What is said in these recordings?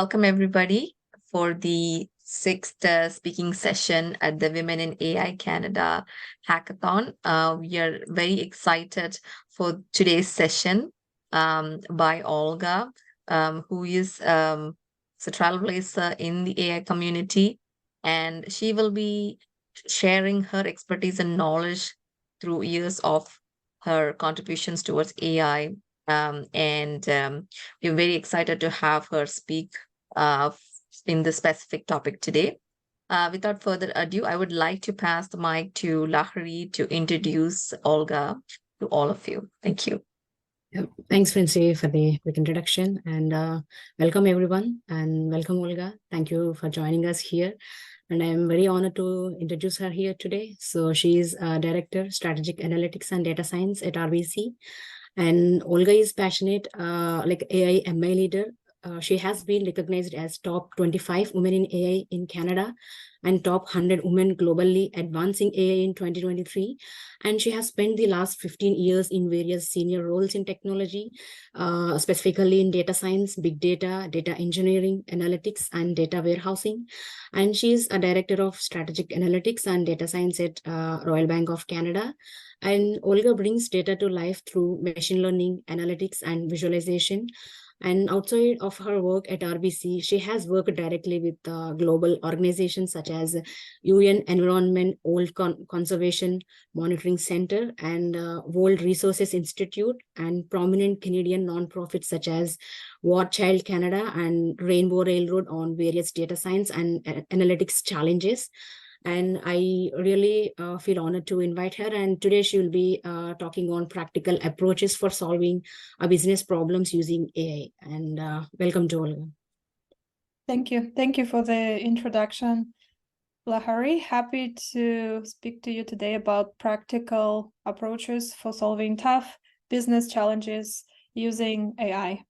Welcome, everybody, for the sixth speaking session at the Women in AI Canada Hackathon. We are very excited for today's session by Olga, who is a trailblazer in the AI community. And she will be sharing her expertise and knowledge through years of her contributions towards AI. We're very excited to have her speak uh, in this specific topic today. Without further ado, I would like to pass the mic to Lahari to introduce Olga to all of you. Thank you. Thanks, Princey, for the quick introduction, and welcome everyone, and welcome Olga. Thank you for joining us here, and I am very honored to introduce her here today. So she is Director, Strategic Analytics and Data Science at RBC, and Olga is passionate, like AI MI leader. She has been recognized as top 25 women in AI in Canada and top 100 women globally advancing AI in 2023. And she has spent the last 15 years in various senior roles in technology, specifically in data science, big data, data engineering, analytics, and data warehousing. And she is a director of strategic analytics and data science at Royal Bank of Canada. And Olga brings data to life through machine learning, analytics, and visualization. And outside of her work at RBC, she has worked directly with global organizations such as UN Environment World Conservation Monitoring Center and World Resources Institute, and prominent Canadian nonprofits such as War Child Canada and Rainbow Railroad on various data science and analytics challenges. And I really feel honored to invite her. And today she will be talking on practical approaches for solving business problems using AI. And welcome to Olga. Thank you. Thank you for the introduction, Lahari. Happy to speak to you today about practical approaches for solving tough business challenges using AI.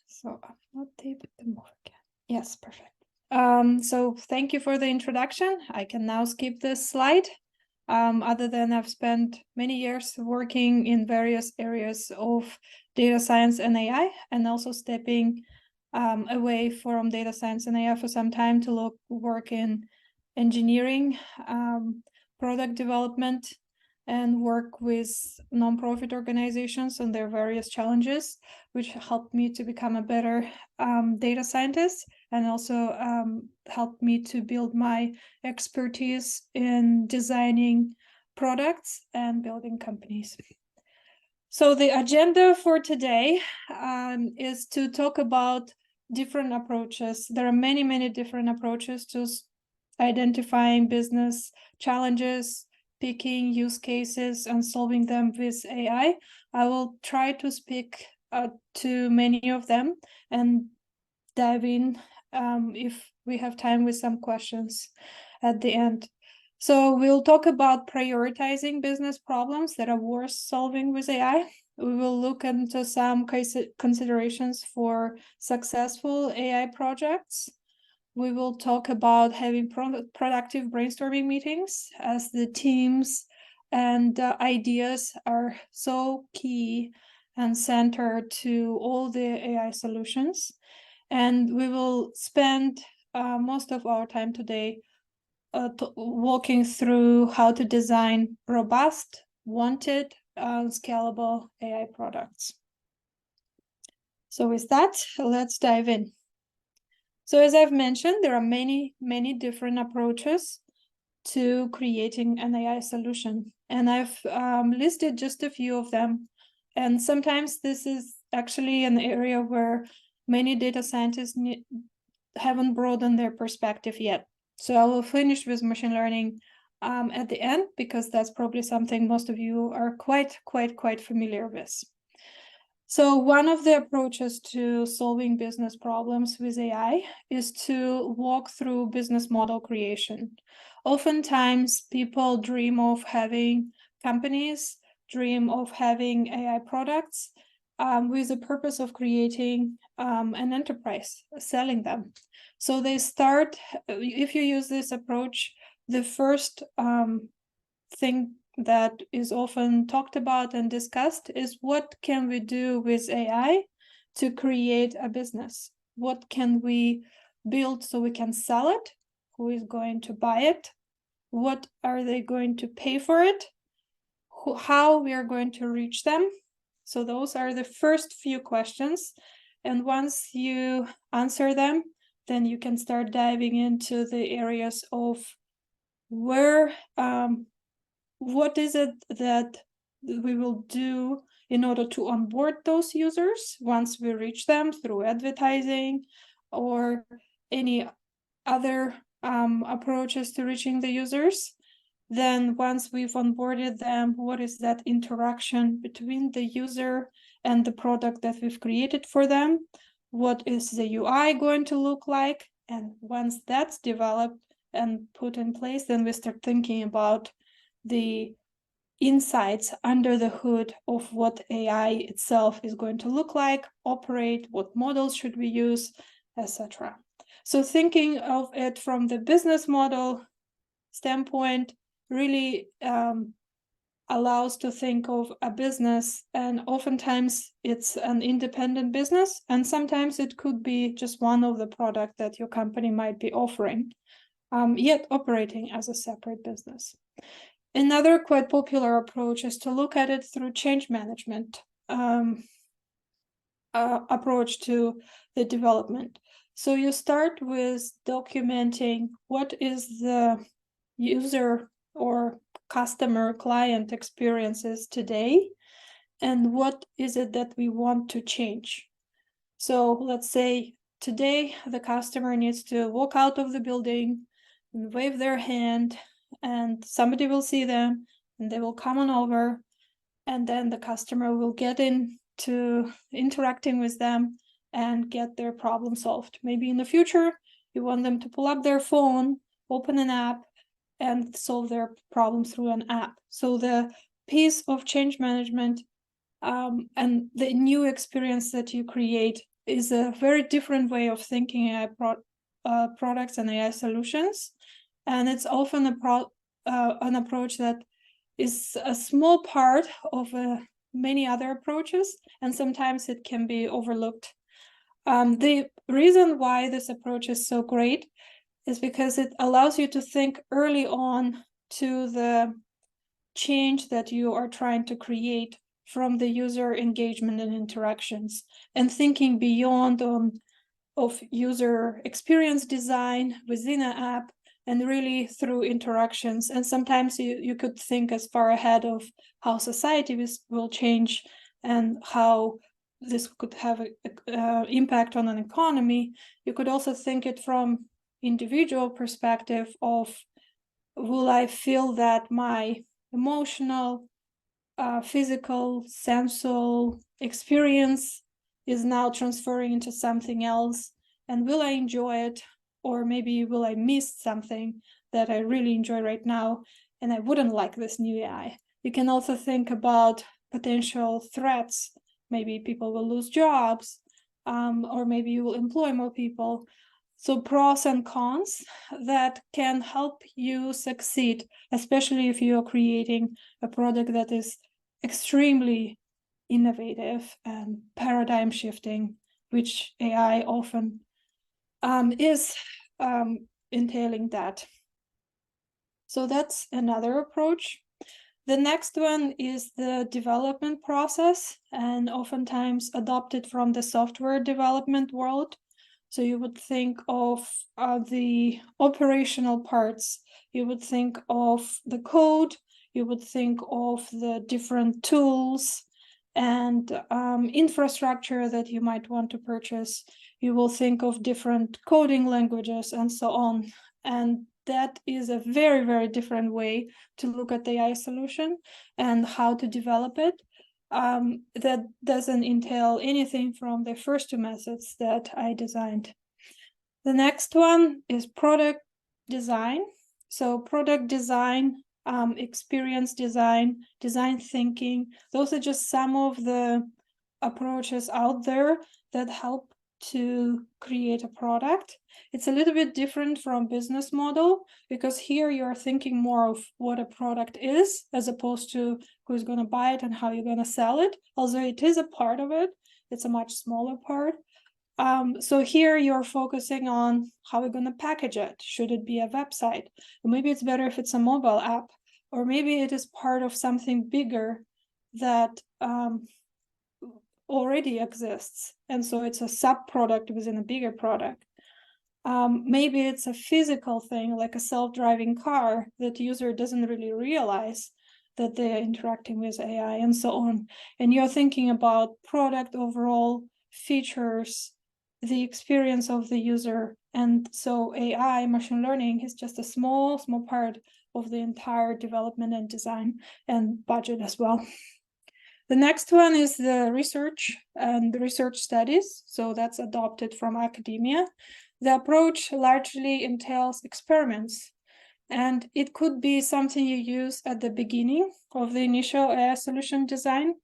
So I'm not able to move again. Yes, perfect. So thank you for the introduction. I can now skip this slide. Other than I've spent many years working in various areas of data science and AI, and also stepping away from data science and AI for some time to work in engineering, product development, and work with nonprofit organizations on their various challenges, which helped me to become a better data scientist, and also helped me to build my expertise in designing products and building companies. So the agenda for today is to talk about different approaches. There are many, many different approaches to identifying business challenges, picking use cases, and solving them with AI. I will try to speak to many of them and dive in if we have time with some questions at the end. So we'll talk about prioritizing business problems that are worth solving with AI. We will look into some considerations for successful AI projects. We will talk about having productive brainstorming meetings, as the teams and ideas are so key and centered to all the AI solutions. And we will spend most of our time today walking through how to design robust, wanted, scalable AI products. So with that, let's dive in. So as I've mentioned, there are many, many different approaches to creating an AI solution. And I've listed just a few of them. And sometimes this is actually an area where many data scientists haven't broadened their perspective yet. So I will finish with machine learning at the end, because that's probably something most of you are quite familiar with. So one of the approaches to solving business problems with AI is to walk through business model creation. Oftentimes, people dream of having companies, dream of having AI products with the purpose of creating an enterprise, selling them. So they start, if you use this approach, the first thing that is often talked about and discussed is what can we do with AI to create a business? What can we build so we can sell it? Who is going to buy it? What are they going to pay for it? How we are going to reach them? So those are the first few questions. And once you answer them, then you can start diving into the areas of where, what is it that we will do in order to onboard those users once we reach them through advertising or any other approaches to reaching the users. Then once we've onboarded them, what is that interaction between the user and the product that we've created for them? What is the UI going to look like? And once that's developed and put in place, then we start thinking about the insights under the hood of what AI itself is going to look like, operate, what models should we use, etc. So thinking of it from the business model standpoint really allows to think of a business, and oftentimes it's an independent business, and sometimes it could be just one of the products that your company might be offering, yet operating as a separate business. Another quite popular approach is to look at it through change management approach to the development. So you start with documenting what is the user or customer client experiences today, and what is it that we want to change. So let's say today the customer needs to walk out of the building and wave their hand, and somebody will see them and they will come on over, and then the customer will get into interacting with them and get their problem solved. Maybe in the future you want them to pull up their phone, open an app, and solve their problem through an app. So the piece of change management and the new experience that you create is a very different way of thinking AI products and AI solutions. And it's often an approach that is a small part of many other approaches, and sometimes it can be overlooked. The reason why this approach is so great is because it allows you to think early on to the change that you are trying to create from the user engagement and interactions, and thinking beyond of user experience design within an app and really through interactions. And sometimes you could think as far ahead of how society will change and how this could have an impact on an economy. You could also think it from individual perspective of, will I feel that my emotional, physical, sensual experience is now transferring into something else, and will I enjoy it, or maybe will I miss something that I really enjoy right now and I wouldn't like this new AI. You can also think about potential threats. Maybe people will lose jobs, or maybe you will employ more people. So pros and cons that can help you succeed, especially if you're creating a product that is extremely innovative and paradigm shifting, which AI often is entailing that. So that's another approach. The next one is the development process, and oftentimes adopted from the software development world. So you would think of the operational parts, you would think of the code, you would think of the different tools and infrastructure that you might want to purchase. You will think of different coding languages and so on. And that is a very, very different way to look at the AI solution and how to develop it. That doesn't entail anything from the first two methods that I designed. The next one is product design. So product design, experience design, design thinking, those are just some of the approaches out there that help to create a product. It's a little bit different from business model, because here you're thinking more of what a product is as opposed to who's going to buy it and how you're going to sell it. Although it is a part of it, it's a much smaller part. So here you're focusing on how we're going to package it. Should it be a website? Or maybe it's better if it's a mobile app, or maybe it is part of something bigger that already exists. And so it's a sub-product within a bigger product. Maybe it's a physical thing, like a self-driving car that the user doesn't really realize that they're interacting with AI and so on. And you're thinking about product overall, features, the experience of the user. And so AI, machine learning, is just a small part of the entire development and design and budget as well. The next one is the research and the research studies. So that's adopted from academia. The approach largely entails experiments, and it could be something you use at the beginning of the initial AI solution design,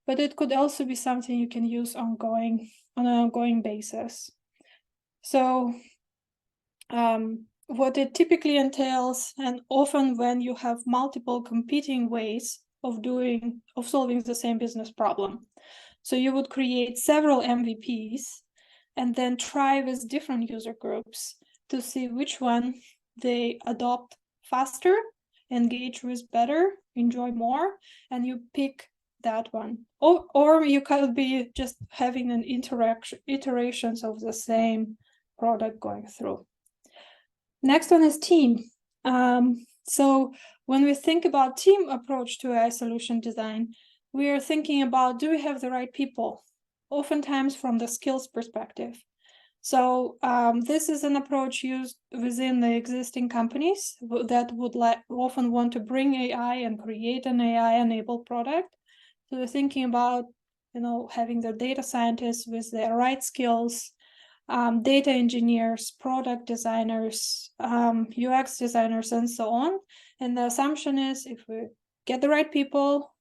but it could also be something you can use on an ongoing basis. So what it typically entails, and often when you have multiple competing ways of solving the same business problem. So you would create several MVPs and then try with different user groups to see which one they adopt faster, engage with better, enjoy more, and you pick that one. Or you could be just having an iterations of the same product going through. Next one is team. So when we think about team approach to AI solution design, we are thinking about, do we have the right people? Oftentimes from the skills perspective. So this is an approach used within the existing companies that would often want to bring AI and create an AI-enabled product. So we're thinking about, having the data scientists with the right skills, data engineers, product designers, UX designers, and so on. And the assumption is if we get the right people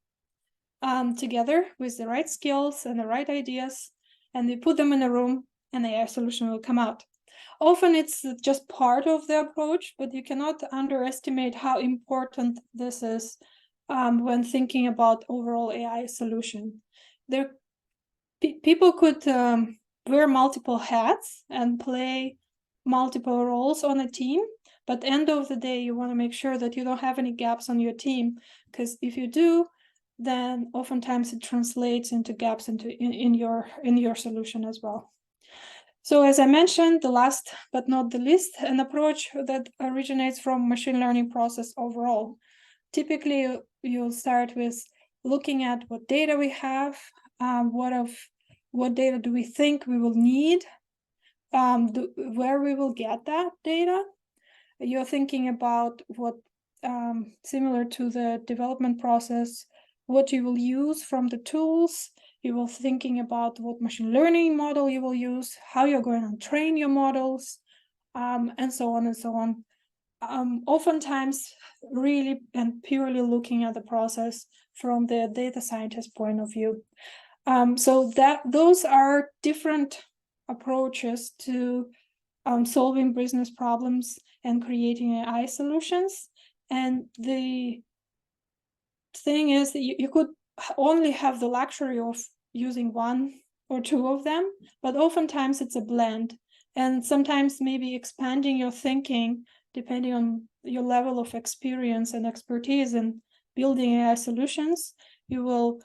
together with the right skills and the right ideas, and we put them in a room, an AI solution will come out. Often it's just part of the approach, but you cannot underestimate how important this is when thinking about overall AI solution. People could wear multiple hats and play multiple roles on a team, but end of the day, you want to make sure that you don't have any gaps on your team, because if you do, then oftentimes it translates into gaps in your solution as well. So as I mentioned, the last but not the least, an approach that originates from machine learning process overall. Typically, you'll start with looking at what data we have, what data do we think we will need, where we will get that data. You're thinking about what, similar to the development process, what you will use from the tools. You will thinking about what machine learning model you will use, how you're going to train your models, and so on and so on. Oftentimes, really and purely looking at the process from the data scientist point of view. So those are different approaches to solving business problems and creating AI solutions. And the thing is that you could only have the luxury of using one or two of them, but oftentimes it's a blend. And sometimes maybe expanding your thinking, depending on your level of experience and expertise in building AI solutions, you will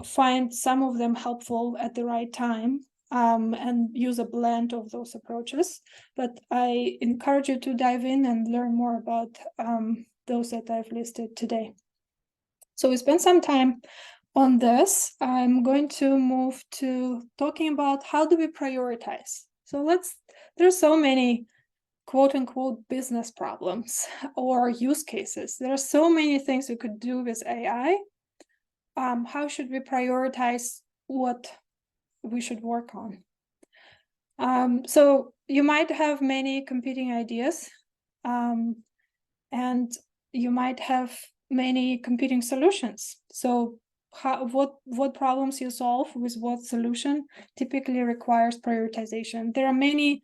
find some of them helpful at the right time. And use a blend of those approaches. But I encourage you to dive in and learn more about those that I've listed today. So we spent some time on this. I'm going to move to talking about how do we prioritize. So there's so many quote unquote business problems or use cases. There are so many things we could do with AI. How should we prioritize what we should work on? So you might have many competing ideas, and you might have many competing solutions. So what problems you solve with what solution typically requires prioritization. There are many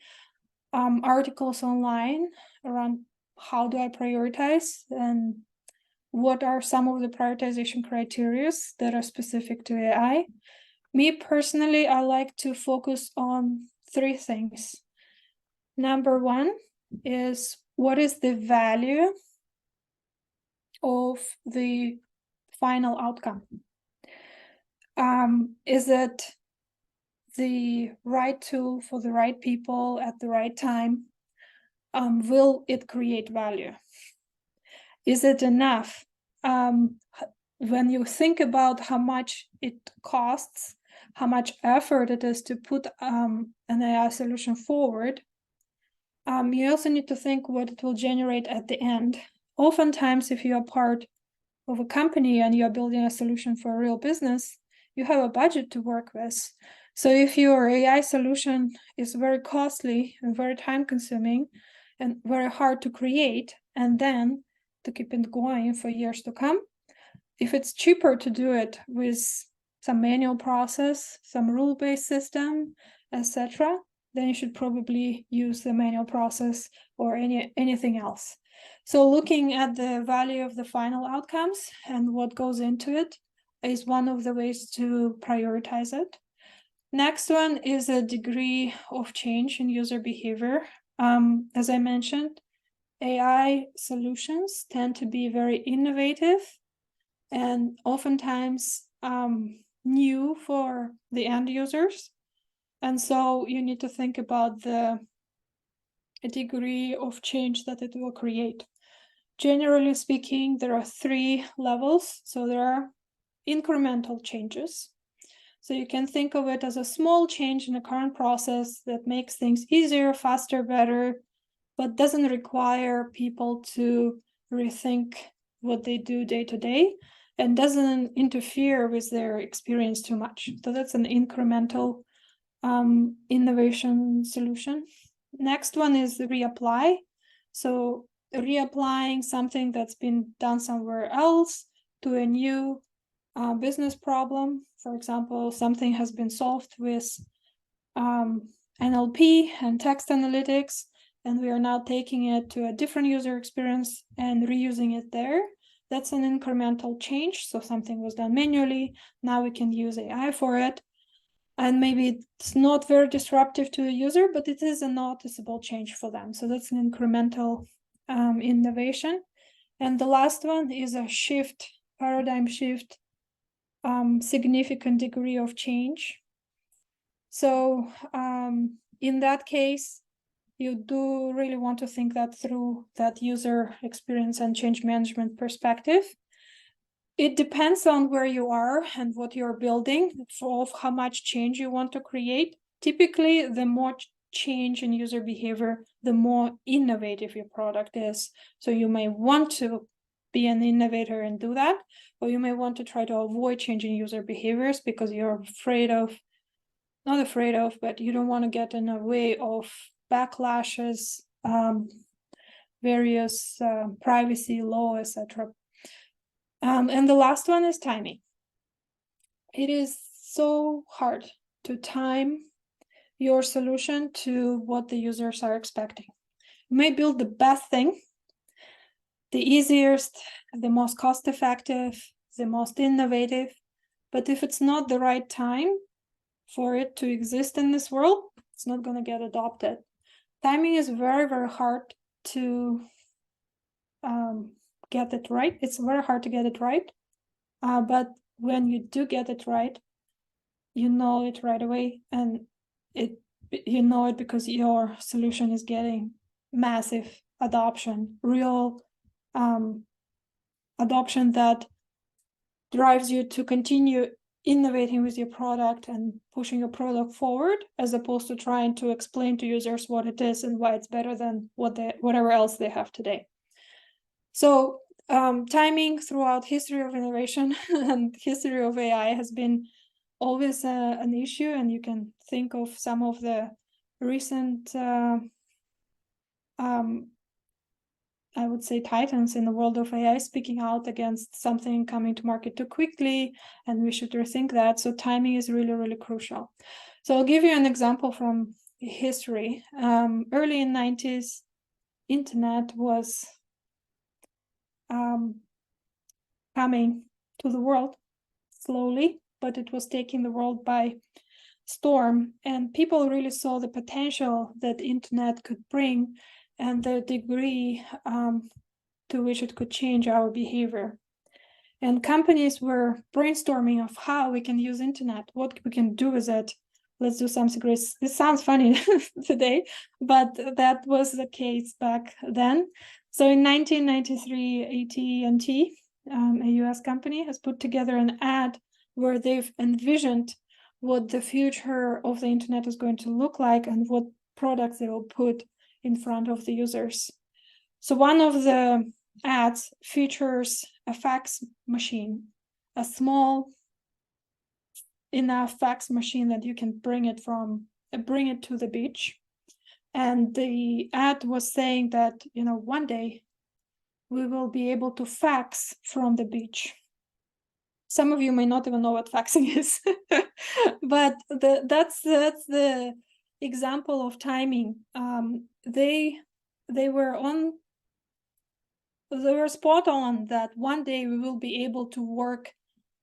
articles online around how do I prioritize and what are some of the prioritization criteria that are specific to AI. Me personally, I like to focus on 3 things. Number 1 is, what is the value of the final outcome? Is it the right tool for the right people at the right time? Will it create value? Is it enough? When you think about how much it costs, how much effort it is to put an AI solution forward, you also need to think what it will generate at the end. Oftentimes, if you are part of a company and you're building a solution for a real business, you have a budget to work with. So if your AI solution is very costly and very time consuming and very hard to create, and then to keep it going for years to come, if it's cheaper to do it with some manual process, some rule-based system, etc., then you should probably use the manual process or anything else. So looking at the value of the final outcomes and what goes into it is one of the ways to prioritize it. Next one is a degree of change in user behavior. As I mentioned, AI solutions tend to be very innovative and oftentimes new for the end users. And so you need to think about the degree of change that it will create. Generally speaking, there are 3 levels. So there are incremental changes. So you can think of it as a small change in the current process that makes things easier, faster, better, but doesn't require people to rethink what they do day to day and doesn't interfere with their experience too much. So that's an incremental innovation solution. Next one is the reapply. So reapplying something that's been done somewhere else to a new business problem. For example, something has been solved with NLP and text analytics, and we are now taking it to a different user experience and reusing it there. That's an incremental change. So something was done manually. Now we can use AI for it. And maybe it's not very disruptive to the user, but it is a noticeable change for them. So that's an incremental innovation. And the last one is a shift, paradigm shift, significant degree of change. So in that case, you do really want to think that through that user experience and change management perspective. It depends on where you are and what you're building, of how much change you want to create. Typically, the more change in user behavior, the more innovative your product is. So you may want to be an innovator and do that, or you may want to try to avoid changing user behaviors because you're not afraid of, but you don't want to get in the way of backlashes, various privacy law, etc. And the last one is timing. It is so hard to time your solution to what the users are expecting. You may build the best thing, the easiest, the most cost-effective, the most innovative, but if it's not the right time for it to exist in this world, it's not going to get adopted. Timing is very, very hard to get it right. It's very hard to get it right. But when you do get it right, you know it right away, and you know it because your solution is getting massive adoption, real adoption that drives you to continue innovating with your product and pushing your product forward, as opposed to trying to explain to users what it is and why it's better than whatever else they have today. So timing throughout history of innovation and history of AI has been always an issue, and you can think of some of the recent I would say titans in the world of AI speaking out against something coming to market too quickly, and we should rethink that. So timing is really, really crucial. So I'll give you an example from history. Early in 90s, internet was coming to the world slowly. but it was taking the world by storm. And people really saw the potential that the internet could bring and the degree to which it could change our behavior. And companies were brainstorming of how we can use internet, what we can do with it. Let's do something great. This sounds funny today, but that was the case back then. So in 1993, AT&T, a US company, has put together an ad where they've envisioned what the future of the internet is going to look like and what products they will put in front of the users. So one of the ads features a fax machine, a small enough fax machine that you can bring it to the beach. And the ad was saying that, one day we will be able to fax from the beach. Some of you may not even know what faxing is, but that's the example of timing. They were spot on that one day we will be able to work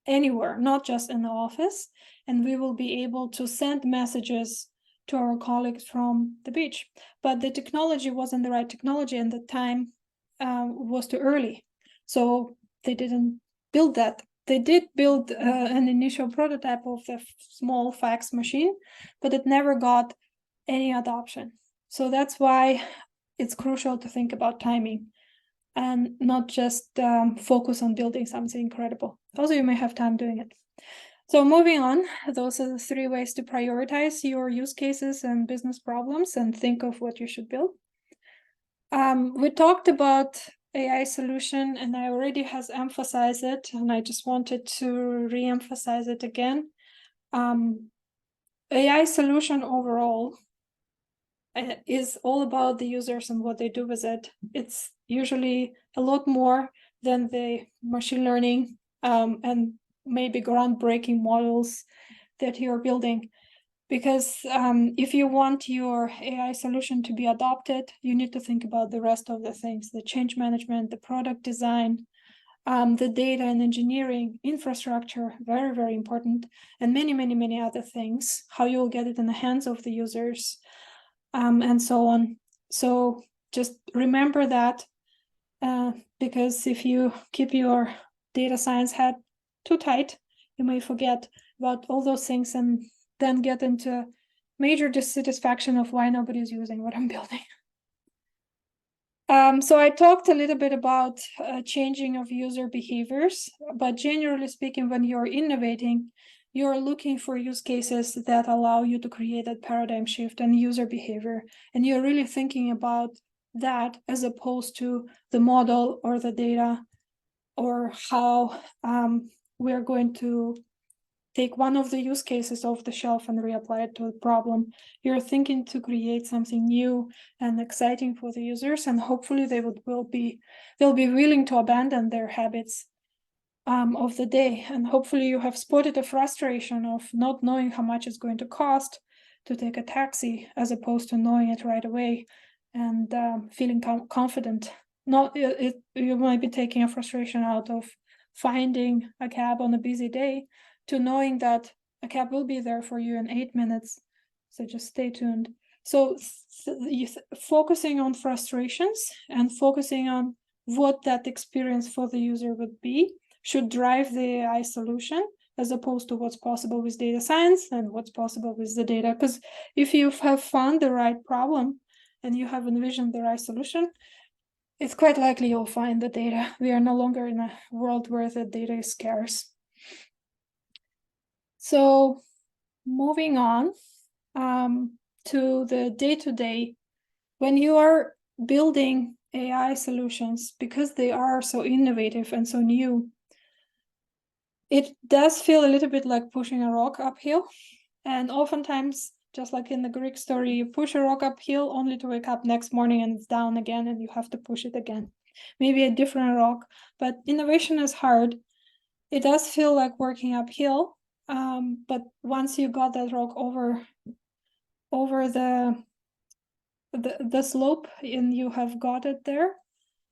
anywhere, not just in the office, and we will be able to send messages to our colleagues from the beach. But the technology wasn't the right technology, and the time was too early. So they didn't build that. They did build an initial prototype of the small fax machine, but it never got any adoption. So that's why it's crucial to think about timing and not just focus on building something incredible. Also, you may have time doing it. So moving on, those are the 3 ways to prioritize your use cases and business problems and think of what you should build. We talked about AI solution, and I already has emphasized it, and I just wanted to re-emphasize it again. AI solution overall is all about the users and what they do with it. It's usually a lot more than the machine learning and maybe groundbreaking models that you're building. Because if you want your AI solution to be adopted, you need to think about the rest of the things, the change management, the product design, the data and engineering, infrastructure, very, very important, and many, many, many other things, how you'll get it in the hands of the users, and so on. So just remember that, because if you keep your data science head too tight, you may forget about all those things and then get into major dissatisfaction of why nobody's using what I'm building. So I talked a little bit about changing of user behaviors, but generally speaking, when you're innovating, you're looking for use cases that allow you to create that paradigm shift in user behavior. And you're really thinking about that as opposed to the model or the data or how we're going to take one of the use cases off the shelf and reapply it to the problem. You're thinking to create something new and exciting for the users, and hopefully they'll be willing to abandon their habits of the day. And hopefully you have spotted the frustration of not knowing how much it's going to cost to take a taxi, as opposed to knowing it right away and feeling confident. You might be taking a frustration out of finding a cab on a busy day to knowing that a cab will be there for you in 8 minutes. So just stay tuned. So focusing on frustrations and focusing on what that experience for the user would be should drive the AI solution, as opposed to what's possible with data science and what's possible with the data. Because if you have found the right problem and you have envisioned the right solution, it's quite likely you'll find the data. We are no longer in a world where the data is scarce. So moving on to the day-to-day, when you are building AI solutions, because they are so innovative and so new, it does feel a little bit like pushing a rock uphill. And oftentimes, just like in the Greek story, you push a rock uphill only to wake up next morning and it's down again and you have to push it again. Maybe a different rock, but innovation is hard. It does feel like working uphill. But once you got that rock over the slope and you have got it there,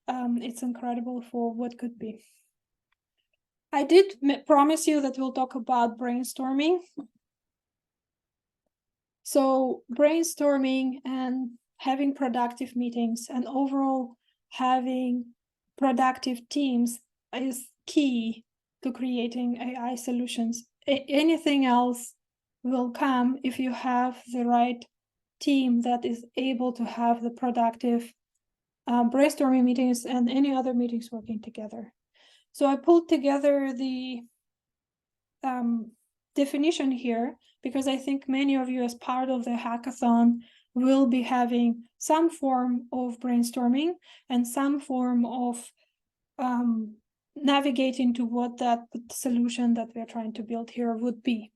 it's incredible for what could be. I did promise you that we'll talk about brainstorming. So brainstorming and having productive meetings and overall having productive teams is key to creating AI solutions. Anything else will come if you have the right team that is able to have the productive brainstorming meetings and any other meetings working together. So I pulled together the definition here because I think many of you, as part of the hackathon, will be having some form of brainstorming and some form of navigating to what that solution that we're trying to build here would be.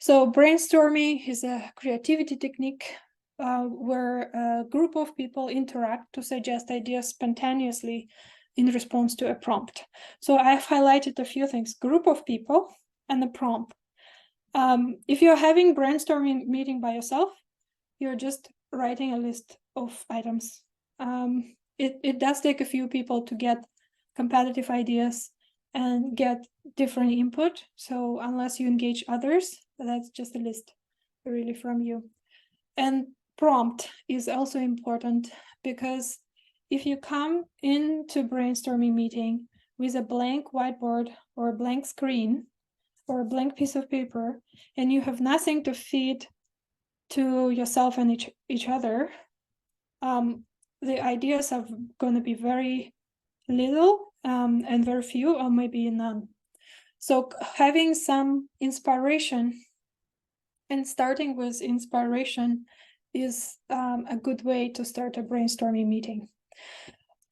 So brainstorming is a creativity technique where a group of people interact to suggest ideas spontaneously in response to a prompt. So I've highlighted a few things: group of people and the prompt. If you're having brainstorming meeting by yourself, you're just writing a list of items. It does take a few people to get competitive ideas and get different input. So unless you engage others, that's just a list really from you. And prompt is also important because if you come into brainstorming meeting with a blank whiteboard or a blank screen or a blank piece of paper and you have nothing to feed to yourself and each other, the ideas are going to be very little and very few or maybe none. So having some inspiration and starting with inspiration is a good way to start a brainstorming meeting.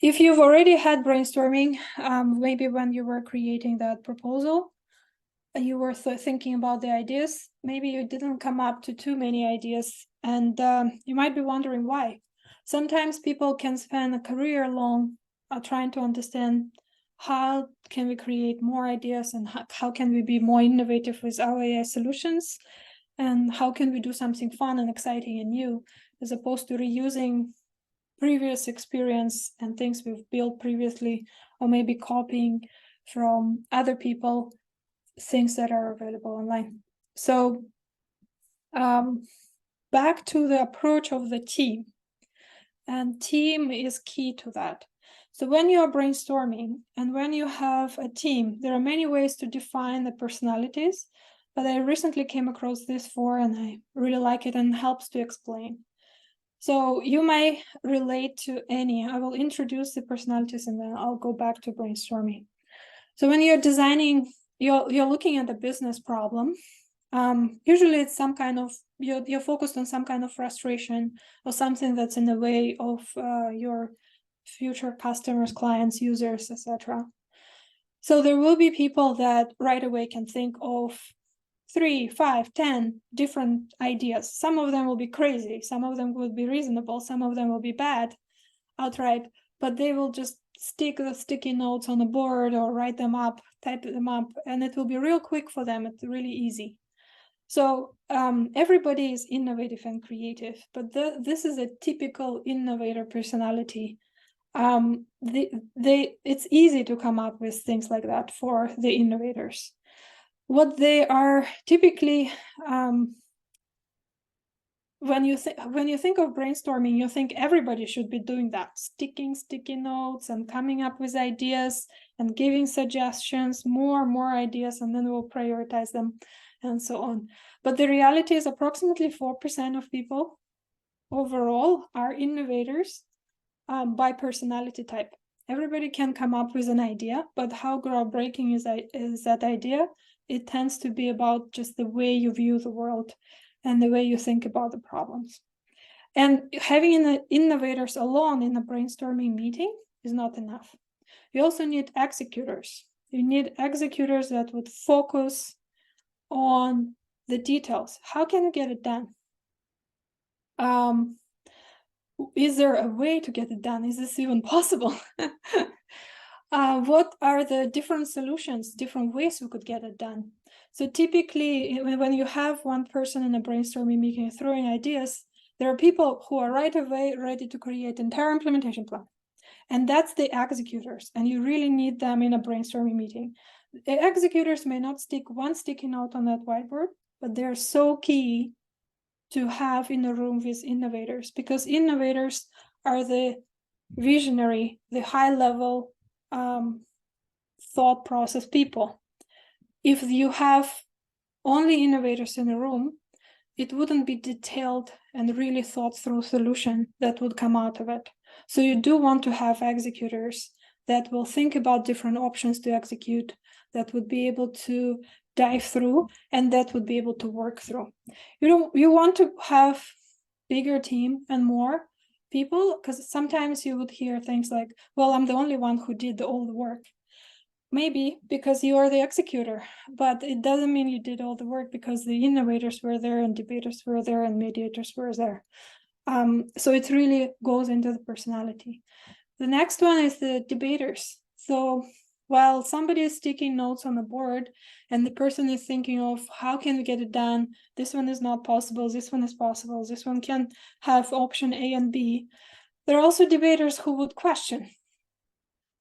If you've already had brainstorming, maybe when you were creating that proposal, you were thinking about the ideas, maybe you didn't come up to too many ideas, and you might be wondering why. Sometimes people can spend a career long trying to understand how can we create more ideas and how can we be more innovative with our AI solutions, and how can we do something fun and exciting and new, as opposed to reusing previous experience and things we've built previously, or maybe copying from other people things that are available online. So back to the approach of the team, and team is key to that. So when you are brainstorming and when you have a team, there are many ways to define the personalities, but I recently came across this and I really like it and helps to explain. So you may relate to any. I will introduce the personalities and then I'll go back to brainstorming. So when you're designing, you're looking at the business problem. Usually it's some kind of, you're focused on some kind of frustration or something that's in the way of your future customers, clients, users, etc. So there will be people that right away can think of 3, 5, 10 different ideas. Some of them will be crazy, some of them will be reasonable, some of them will be bad outright, but they will just stick the sticky notes on the board or write them up, type them up, and it will be real quick for them. It's really easy. So everybody is innovative and creative, but this is a typical innovator personality. It's easy to come up with things like that for the innovators. What they are typically, when you think of brainstorming, you think everybody should be doing that, sticking sticky notes and coming up with ideas and giving suggestions, more ideas, and then we'll prioritize them and so on. But the reality is approximately 4% of people overall are innovators by personality type. Everybody can come up with an idea, but how groundbreaking is that idea? It tends to be about just the way you view the world and the way you think about the problems. And having innovators alone in a brainstorming meeting is not enough. You also need executors. You need executors that would focus on the details. How can you get it done? Is there a way to get it done? Is this even possible? What are the different solutions, different ways we could get it done? So typically, when you have one person in a brainstorming meeting throwing ideas, there are people who are right away ready to create an entire implementation plan. And that's the executors. And you really need them in a brainstorming meeting. The executors may not stick one sticky note on that whiteboard, but they're so key to have in the room with innovators, because innovators are the visionary, the high level thought process people. If you have only innovators in the room, it wouldn't be detailed and really thought through solution that would come out of it. So you do want to have executors that will think about different options to execute, that would be able to dive through, and that would be able to work through. You want to have bigger team and more people, because sometimes you would hear things like, well, I'm the only one who did all the work. Maybe because you are the executor, but it doesn't mean you did all the work, because the innovators were there and debaters were there and mediators were there. So it really goes into the personality. The next one is the debaters. So while somebody is sticking notes on the board and the person is thinking of how can we get it done, this one is not possible, this one is possible, this one can have option A and B, there are also debaters who would question.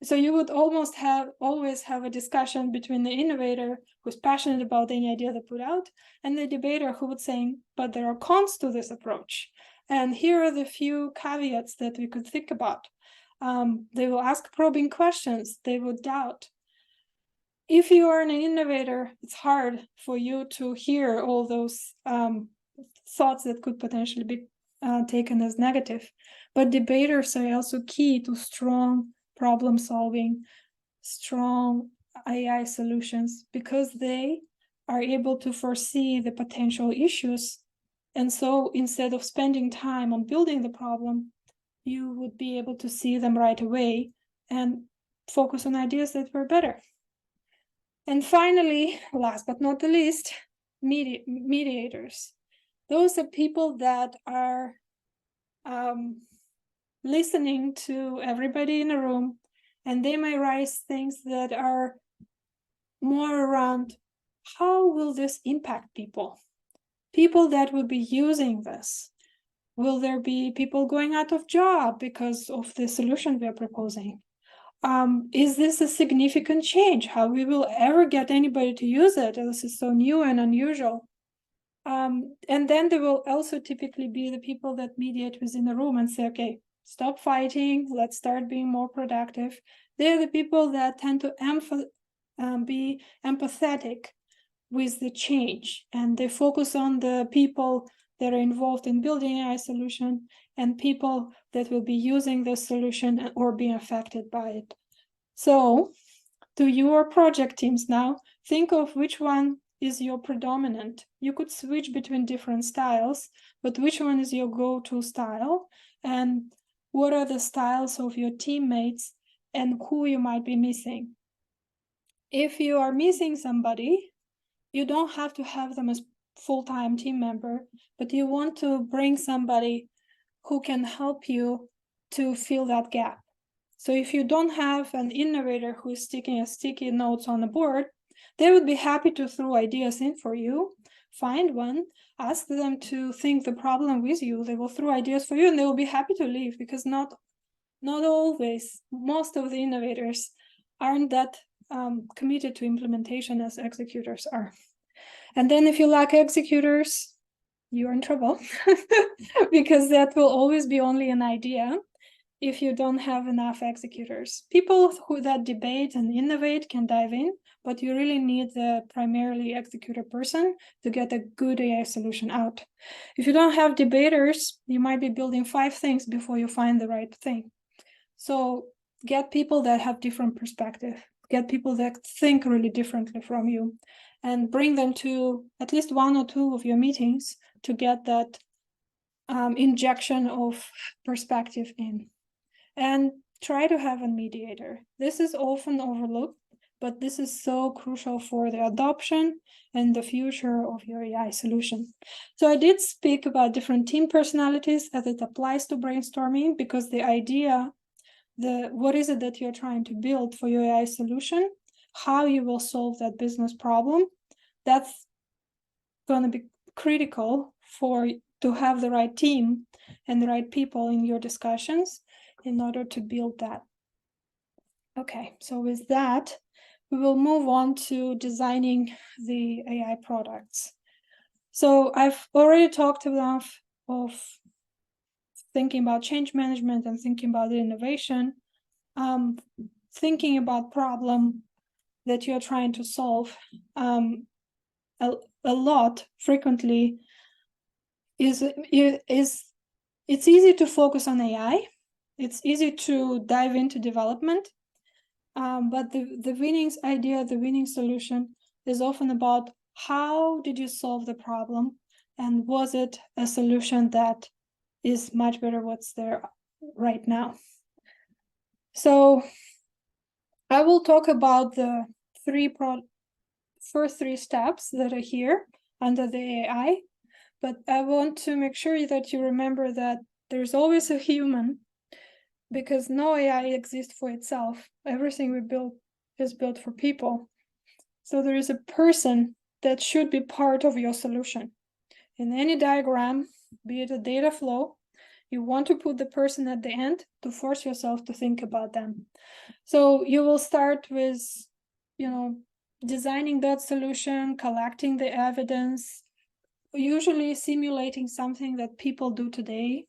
So you would always have a discussion between the innovator who's passionate about any idea they put out and the debater who would say, but there are cons to this approach. And here are the few caveats that we could think about. They will ask probing questions, they would doubt. If you are an innovator, it's hard for you to hear all those thoughts that could potentially be taken as negative. But debaters are also key to strong problem solving, strong AI solutions, because they are able to foresee the potential issues. And so instead of spending time on building the problem, you would be able to see them right away and focus on ideas that were better. And finally, last but not the least, mediators. Those are people that are listening to everybody in the room, and they may raise things that are more around how will this impact people that will be using this. Will there be people going out of job because of the solution we are proposing? Is this a significant change? How we will ever get anybody to use it? This is so new and unusual. And then there will also typically be the people that mediate within the room and say, okay, stop fighting, let's start being more productive. They're the people that tend to be empathetic with the change, and they focus on the people that are involved in building AI solution and people that will be using the solution or being affected by it. So to your project teams now, think of which one is your predominant. You could switch between different styles, but which one is your go-to style? And what are the styles of your teammates and who you might be missing? If you are missing somebody, you don't have to have them as full-time team member, but you want to bring somebody who can help you to fill that gap. So if you don't have an innovator who is sticking sticky notes on the board, they would be happy to throw ideas in for you. Find one, ask them to think the problem with you. They will throw ideas for you and they will be happy to leave, because not always, most of the innovators aren't that committed to implementation as executors are. And then if you lack executors, you're in trouble because that will always be only an idea if you don't have enough executors. People who that debate and innovate can dive in, but you really need the primarily executor person to get a good AI solution out. If you don't have debaters, you might be building 5 things before you find the right thing. So get people that have different perspective, get people that think really differently from you, and bring them to at least 1 or 2 of your meetings to get that injection of perspective in. And try to have a mediator. This is often overlooked, but this is so crucial for the adoption and the future of your AI solution. So I did speak about different team personalities as it applies to brainstorming, because the idea, what is it that you're trying to build for your AI solution, how you will solve that business problem, that's going to be critical to have the right team and the right people in your discussions in order to build that. Okay, so with that, we will move on to designing the AI products. So I've already talked enough of thinking about change management and thinking about the innovation, thinking about problem that you're trying to solve a lot frequently is it's easy to focus on AI. It's easy to dive into development, but the winning idea, the winning solution is often about how did you solve the problem, and was it a solution that is much better what's there right now. So I will talk about the first three steps that are here under the AI, but I want to make sure that you remember that there's always a human, because no AI exists for itself. Everything we build is built for people. So there is a person that should be part of your solution. In any diagram, be it a data flow, you want to put the person at the end to force yourself to think about them. So you will start with, designing that solution, collecting the evidence, usually simulating something that people do today,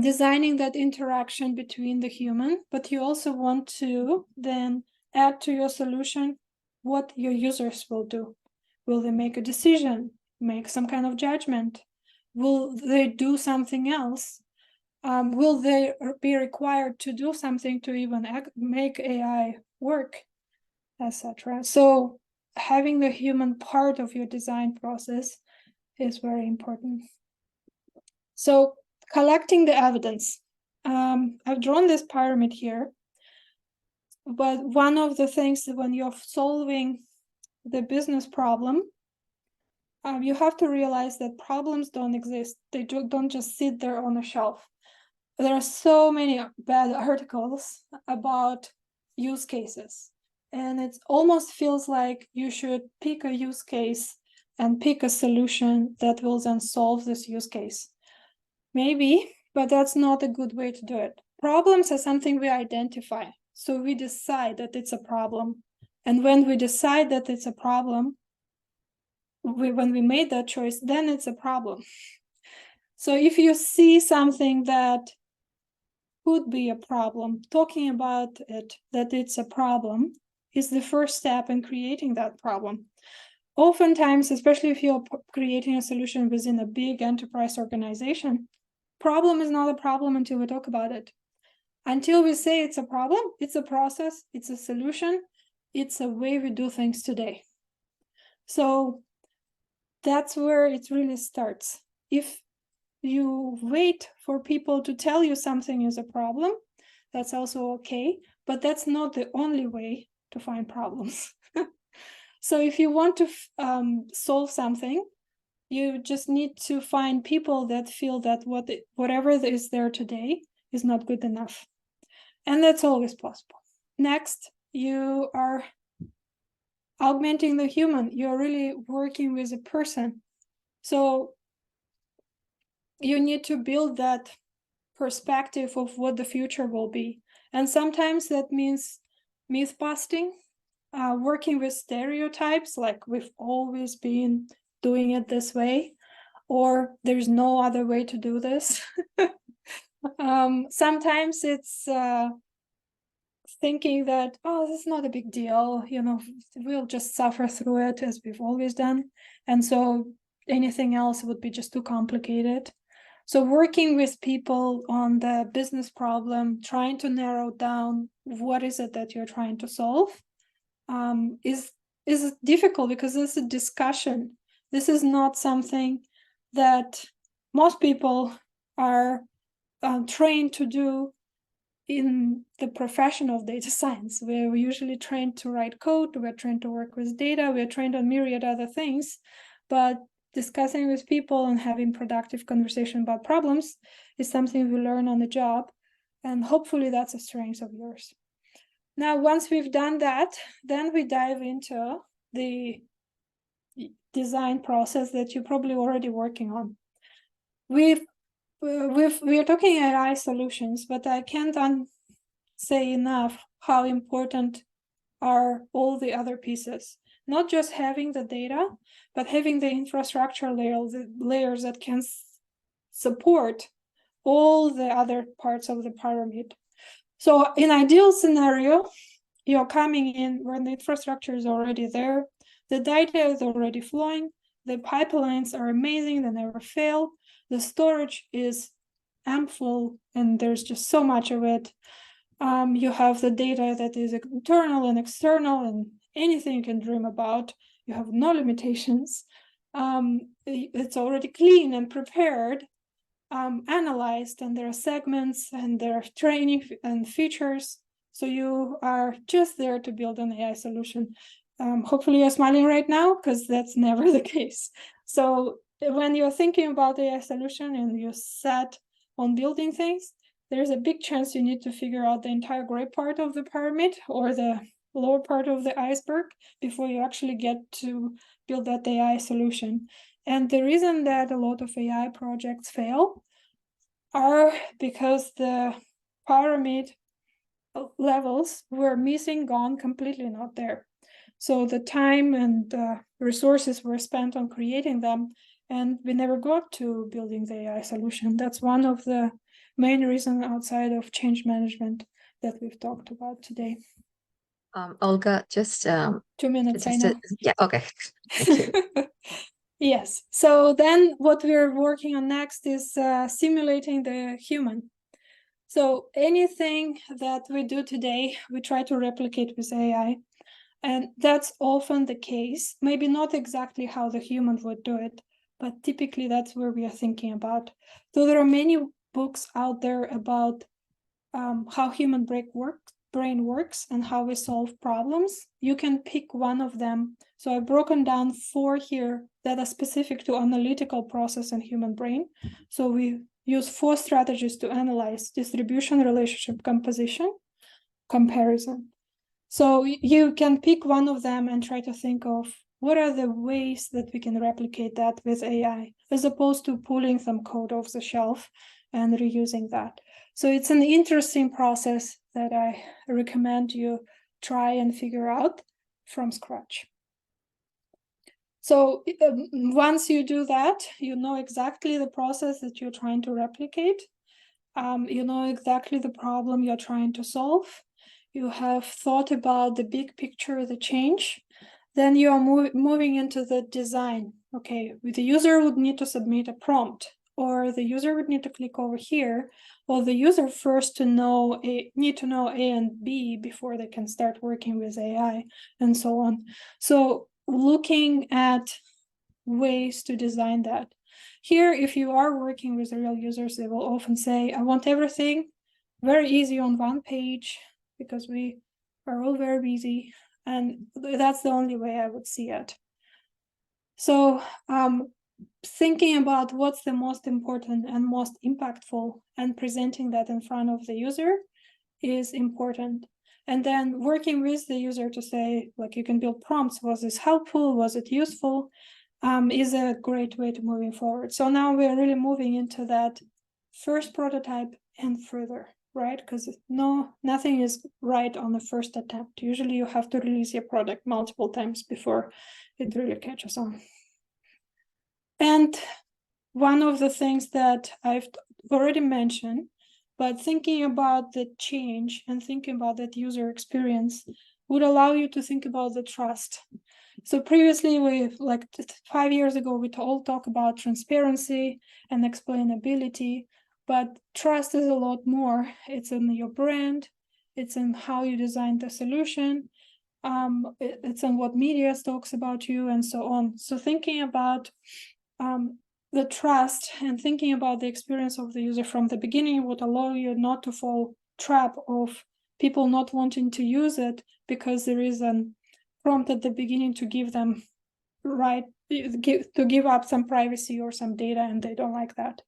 designing that interaction between the human, but you also want to then add to your solution what your users will do. Will they make a decision, make some kind of judgment? Will they do something else? Will they be required to do something to even make AI work, etc.? So having the human part of your design process is very important. So collecting the evidence. I've drawn this pyramid here, but one of the things that when you're solving the business problem, you have to realize that problems don't exist. They don't just sit there on a shelf. There are so many bad articles about use cases, and it almost feels like you should pick a use case and pick a solution that will then solve this use case. Maybe, but that's not a good way to do it. Problems are something we identify. So we decide that it's a problem. And when we decide that it's a problem, when we made that choice, then it's a problem. So if you see something that could be a problem, talking about it, that it's a problem, is the first step in creating that problem. Oftentimes, especially if you're creating a solution within a big enterprise organization, problem is not a problem until we talk about it. Until we say it's a problem, it's a process, it's a solution, it's a way we do things today. So that's where it really starts. If you wait for people to tell you something is a problem, that's also okay, but that's not the only way to find problems. So if you want to solve something, you just need to find people that feel that whatever is there today is not good enough. And that's always possible. Next, you are augmenting the human. You're really working with a person. So you need to build that perspective of what the future will be. And sometimes that means myth busting, working with stereotypes, like we've always been doing it this way, or there's no other way to do this. Sometimes it's thinking that, oh, this is not a big deal, we'll just suffer through it as we've always done. And so anything else would be just too complicated. So working with people on the business problem, trying to narrow down what is it that you're trying to solve, is difficult because it's a discussion. This is not something that most people are trained to do in the profession of data science. We're usually trained to write code, we're trained to work with data, we're trained on myriad other things, but discussing with people and having productive conversation about problems is something we learn on the job, and hopefully that's a strength of yours. Now, once we've done that, then we dive into the design process that you're probably already working on. We are talking AI solutions, but I can't say enough how important are all the other pieces. Not just having the data, but having the infrastructure layers that can support all the other parts of the pyramid. So in ideal scenario, you're coming in when the infrastructure is already there, the data is already flowing, the pipelines are amazing, they never fail, the storage is ample, and there's just so much of it. You have the data that is internal and external and anything you can dream about. You have no limitations. It's already clean and prepared, analyzed, and there are segments and there are training and features. So you are just there to build an AI solution. Hopefully you're smiling right now, because that's never the case. So when you're thinking about AI solution and you're set on building things, there's a big chance you need to figure out the entire gray part of the pyramid or the lower part of the iceberg before you actually get to build that AI solution. And the reason that a lot of AI projects fail are because the pyramid levels were missing, gone, completely not there. So the time and resources were spent on creating them, and we never got to building the AI solution. That's one of the main reasons outside of change management that we've talked about today. Olga, just 2 minutes, I know. yeah, okay. Thank you. Yes. So then what we're working on next is simulating the human. So anything that we do today, we try to replicate with AI. And that's often the case, maybe not exactly how the human would do it, but typically that's where we are thinking about. So there are many books out there about how human brain works and how we solve problems. You can pick one of them. So I've broken down 4 here that are specific to analytical process in human brain. So we use 4 strategies to analyze distribution, relationship, composition, comparison. So you can pick one of them and try to think of what are the ways that we can replicate that with AI, as opposed to pulling some code off the shelf and reusing that. So it's an interesting process that I recommend you try and figure out from scratch. So once you do that, you know exactly the process that you're trying to replicate. You know exactly the problem you're trying to solve. You have thought about the big picture, the change. Then you are moving into the design. Okay, the user would need to submit a prompt, or the user would need to click over here, or the user first need to know A and B before they can start working with AI, and so on. So looking at ways to design that. Here, if you are working with real users, they will often say, I want everything very easy on one page, because we are all very busy, and that's the only way I would see it. So thinking about what's the most important and most impactful and presenting that in front of the user is important. And then working with the user to say, like, you can build prompts. Was this helpful? Was it useful? Is a great way to moving forward. So now we're really moving into that first prototype and further, right? Because nothing is right on the first attempt. Usually you have to release your product multiple times before it really catches on. And one of the things that I've already mentioned, but thinking about the change and thinking about that user experience would allow you to think about the trust. So previously, like 5 years ago, we all talk about transparency and explainability, but trust is a lot more. It's in your brand, it's in how you design the solution, it's in what media talks about you, and so on. So thinking about the trust and thinking about the experience of the user from the beginning would allow you not to fall trap of people not wanting to use it because there is a prompt at the beginning to give them to give up some privacy or some data, and they don't like that.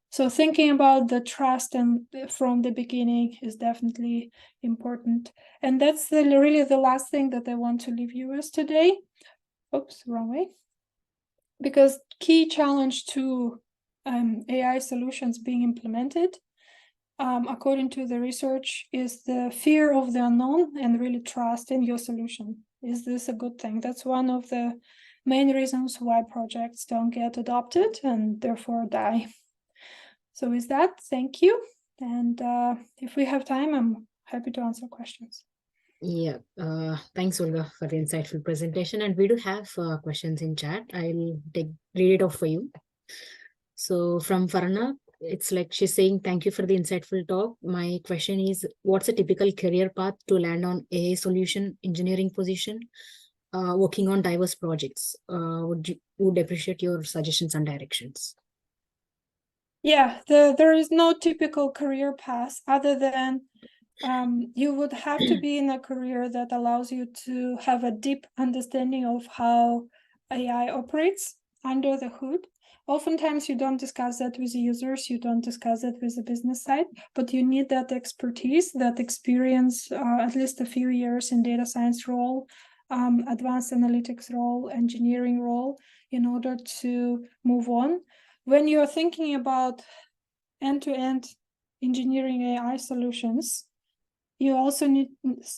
So thinking about the trust and from the beginning is definitely important. And that's really the last thing that I want to leave you with today. Oops, wrong way. Because key challenge to AI solutions being implemented according to the research, is the fear of the unknown and really trust in your solution. Is this a good thing? That's one of the main reasons why projects don't get adopted and therefore die. So with that, thank you. And if we have time, I'm happy to answer questions. Yeah, thanks, Olga, for the insightful presentation. And we do have questions in chat. I'll read it off for you. So from Farna, it's like she's saying, thank you for the insightful talk. My question is, what's a typical career path to land on AI solution engineering position, working on diverse projects? Would appreciate your suggestions and directions. Yeah, there is no typical career path other than you would have to be in a career that allows you to have a deep understanding of how AI operates under the hood. Oftentimes you don't discuss that with the users, you don't discuss it with the business side, but you need that expertise, that experience, at least a few years in data science role, advanced analytics role, engineering role, in order to move on. When you're thinking about end-to-end engineering AI solutions, you also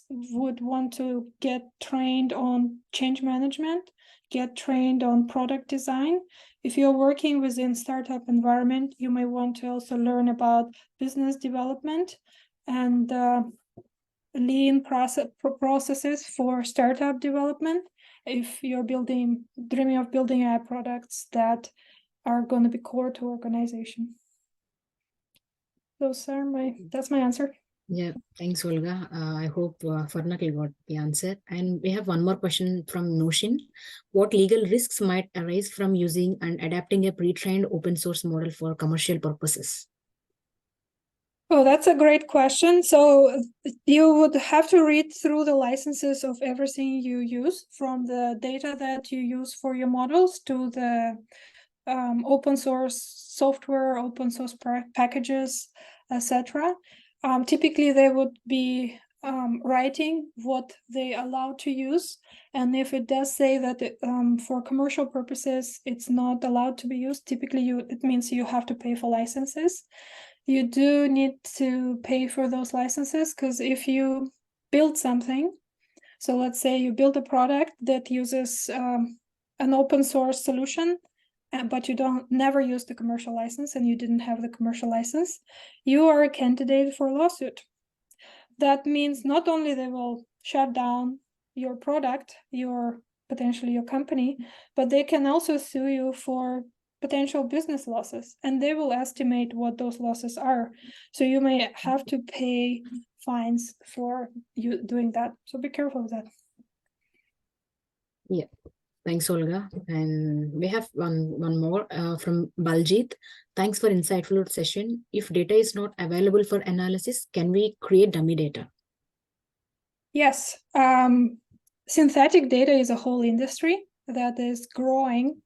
would want to get trained on change management, get trained on product design. If you're working within startup environment, you may want to also learn about business development and lean processes for startup development. If you're dreaming of building AI products that are going to be core to organization. That's my answer. Yeah, thanks, Olga. I hope Farnak got the answer. And we have one more question from Noshin. What legal risks might arise from using and adapting a pre-trained open source model for commercial purposes? Oh, that's a great question. So you would have to read through the licenses of everything you use, from the data that you use for your models to the open source software, open source packages, etc. Typically, they would be writing what they allow to use. And if it does say that for commercial purposes, it's not allowed to be used, typically it means you have to pay for licenses. You do need to pay for those licenses, because if you build something, so let's say you build a product that uses an open source solution, but you never use the commercial license and you didn't have the commercial license, you are a candidate for a lawsuit. That means not only they will shut down your product, potentially your company, but they can also sue you for potential business losses, and they will estimate what those losses are. So you may have to pay fines for you doing that. So be careful of that. Yeah. Thanks, Olga. And we have one more from Baljit. Thanks for insightful session. If data is not available for analysis, can we create dummy data? Yes. Synthetic data is a whole industry that is growing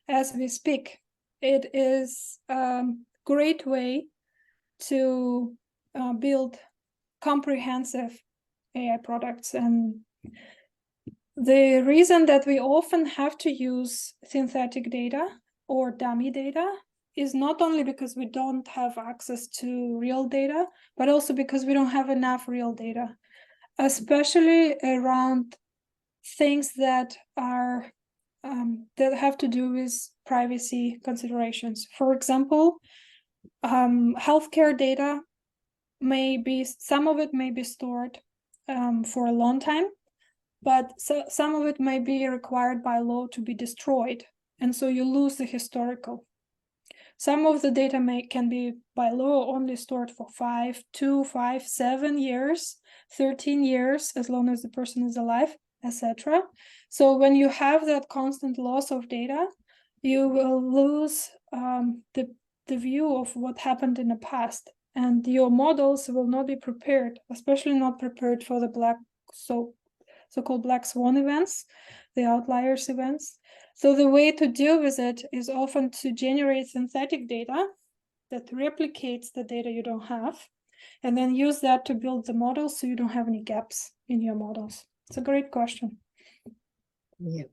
as we speak. It is a great way to build comprehensive AI products. And the reason that we often have to use synthetic data or dummy data is not only because we don't have access to real data, but also because we don't have enough real data, especially around things that are that have to do with privacy considerations. For example, healthcare data some of it may be stored for a long time, but some of it may be required by law to be destroyed, and so you lose the historical. Some of the data can be by law only stored for 7 years, 13 years, as long as the person is alive, etc. So when you have that constant loss of data, you will lose the view of what happened in the past, and your models will not be prepared, especially not prepared for the so-called black swan events, the outliers events. So the way to deal with it is often to generate synthetic data that replicates the data you don't have, and then use that to build the models so you don't have any gaps in your models. It's a great question. Yeah,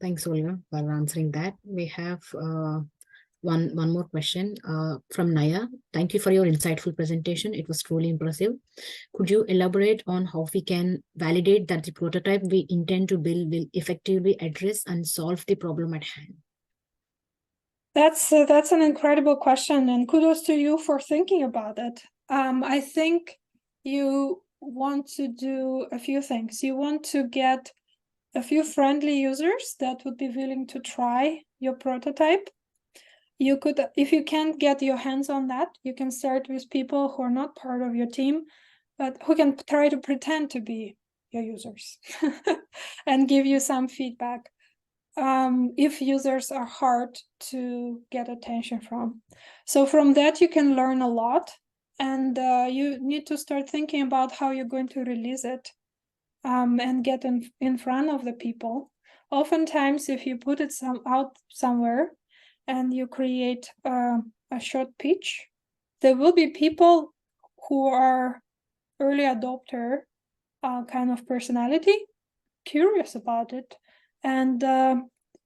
thanks, Olga, for answering that. We have one more question from Naya. thank you for your insightful presentation. It was truly impressive. Could you elaborate on how we can validate that the prototype we intend to build will effectively address and solve the problem at hand? That's an incredible question, and kudos to you for thinking about it. I think you want to do a few things. You want to get a few friendly users that would be willing to try your prototype. You could, if you can't get your hands on that, you can start with people who are not part of your team, but who can try to pretend to be your users and give you some feedback. If users are hard to get attention from. So from that, you can learn a lot, and you need to start thinking about how you're going to release it and get in front of the people. Oftentimes, if you put it out somewhere and you create a short pitch, there will be people who are early adopter kind of personality, curious about it, and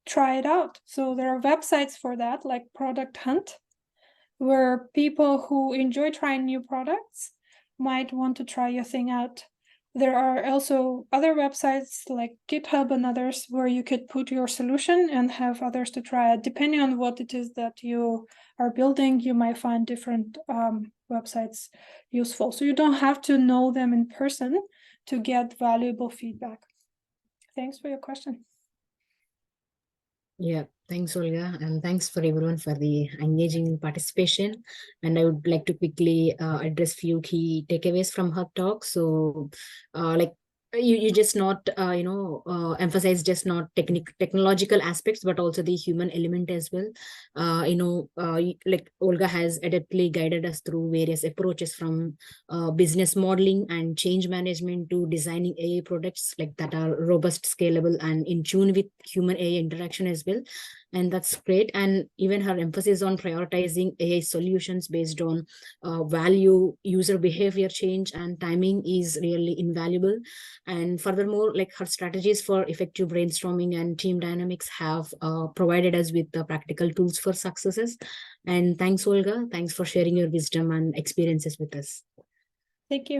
try it out. So there are websites for that, like Product Hunt, where people who enjoy trying new products might want to try your thing out. There are also other websites like GitHub and others where you could put your solution and have others to try it. Depending on what it is that you are building, you might find different websites useful. So you don't have to know them in person to get valuable feedback. Thanks for your question. Yeah, thanks, Olga, and thanks for everyone for the engaging participation. And I would like to quickly address few key takeaways from her talk. So, like you just not emphasize just not technological aspects, but also the human element as well. Like Olga has adeptly guided us through various approaches from business modeling and change management to designing AI products like that are robust, scalable, and in tune with human AI interaction as well. And that's great. And even her emphasis on prioritizing AI solutions based on value, user behavior change, and timing is really invaluable. And furthermore, like her strategies for effective brainstorming and team dynamics have provided us with the practical tools for successes. And thanks, Olga. Thanks for sharing your wisdom and experiences with us. Thank you.